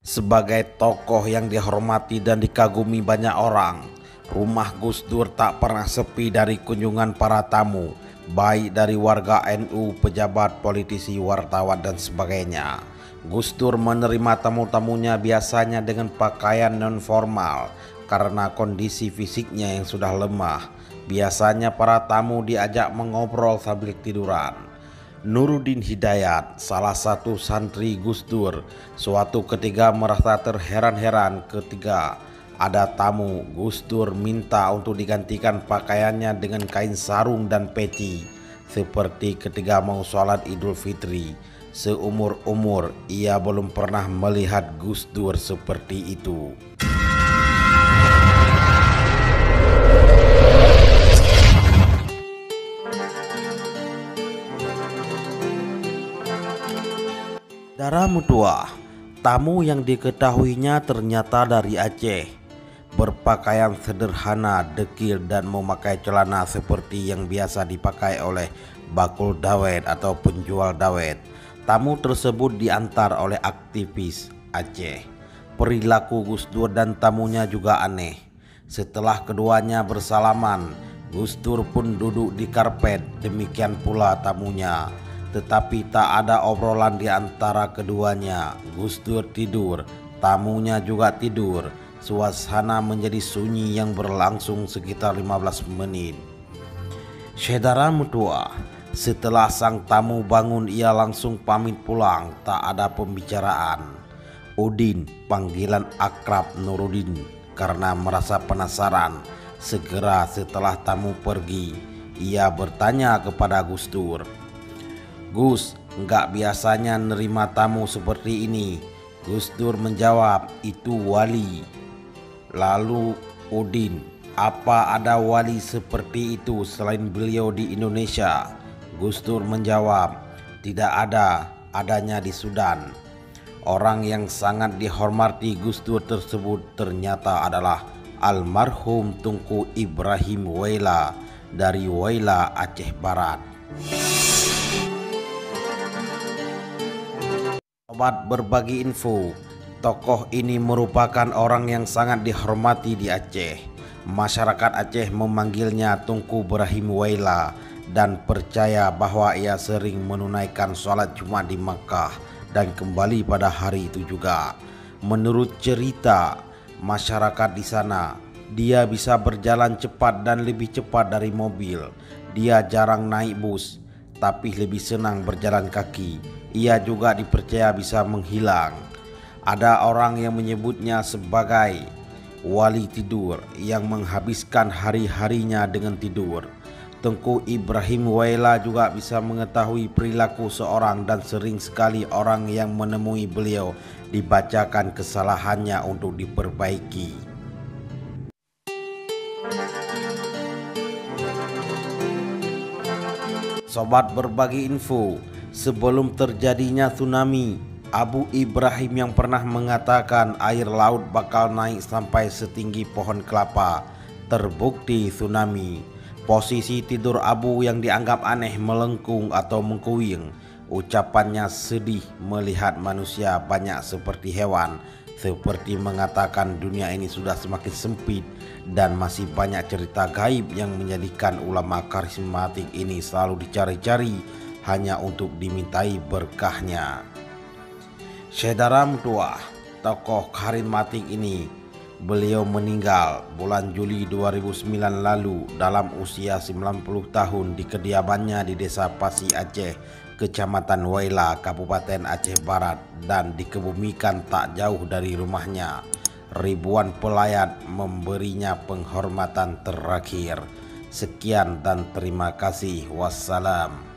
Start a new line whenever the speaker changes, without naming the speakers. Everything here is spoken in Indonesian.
Sebagai tokoh yang dihormati dan dikagumi banyak orang, rumah Gus Dur tak pernah sepi dari kunjungan para tamu, baik dari warga NU, pejabat, politisi, wartawan, dan sebagainya. Gus Dur menerima tamu-tamunya biasanya dengan pakaian non-formal karena kondisi fisiknya yang sudah lemah. Biasanya para tamu diajak mengobrol sambil tiduran. Nuruddin Hidayat, salah satu santri Gus Dur, suatu ketika merasa terheran-heran ketika ada tamu. Gus Dur minta untuk digantikan pakaiannya dengan kain sarung dan peci, seperti ketika mau sholat Idul Fitri. Seumur-umur ia belum pernah melihat Gus Dur seperti itu. Saudara mutua, tamu yang diketahuinya ternyata dari Aceh. Berpakaian sederhana, dekil, dan memakai celana seperti yang biasa dipakai oleh bakul dawet atau penjual dawet. Tamu tersebut diantar oleh aktivis Aceh. Perilaku Gus Dur dan tamunya juga aneh. Setelah keduanya bersalaman, Gus Dur pun duduk di karpet, demikian pula tamunya. Tetapi tak ada obrolan di antara keduanya. Gus Dur tidur, tamunya juga tidur. Suasana menjadi sunyi yang berlangsung sekitar 15 menit. Saudara mutua, setelah sang tamu bangun ia langsung pamit pulang, tak ada pembicaraan. Udin, panggilan akrab Nuruddin, karena merasa penasaran. Segera setelah tamu pergi, ia bertanya kepada Gus Dur, "Gus, nggak biasanya nerima tamu seperti ini." Gus Dur menjawab, "Itu wali." Lalu Udin, "Apa ada wali seperti itu selain beliau di Indonesia?" Gus Dur menjawab, "Tidak ada, adanya di Sudan." Orang yang sangat dihormati Gus Dur tersebut ternyata adalah almarhum Tunku Ibrahim Waila dari Waila, Aceh Barat. Sobat berbagi info, tokoh ini merupakan orang yang sangat dihormati di Aceh. Masyarakat Aceh memanggilnya Tunku Ibrahim Waila dan percaya bahwa ia sering menunaikan sholat Jumat di Makkah dan kembali pada hari itu juga. Menurut cerita masyarakat di sana, dia bisa berjalan cepat dan lebih cepat dari mobil. Dia jarang naik bus, tapi lebih senang berjalan kaki. Ia juga dipercaya bisa menghilang. Ada orang yang menyebutnya sebagai wali tidur yang menghabiskan hari-harinya dengan tidur. Tunku Ibrahim Waila juga bisa mengetahui perilaku seorang dan sering sekali orang yang menemui beliau dibacakan kesalahannya untuk diperbaiki. Sobat berbagi info, sebelum terjadinya tsunami, Abu Ibrahim yang pernah mengatakan air laut bakal naik sampai setinggi pohon kelapa, terbukti tsunami. Posisi tidur Abu yang dianggap aneh melengkung atau mengkuing. Ucapannya sedih melihat manusia banyak seperti hewan, seperti mengatakan dunia ini sudah semakin sempit dan masih banyak cerita gaib yang menjadikan ulama karismatik ini selalu dicari-cari hanya untuk dimintai berkahnya. Saudara mutua, tokoh karismatik ini, beliau meninggal bulan Juli 2009 lalu dalam usia 90 tahun di kediamannya di Desa Pasi Aceh, Kecamatan Waila, Kabupaten Aceh Barat, dan dikebumikan tak jauh dari rumahnya. Ribuan pelayat memberinya penghormatan terakhir. Sekian dan terima kasih. Wassalam.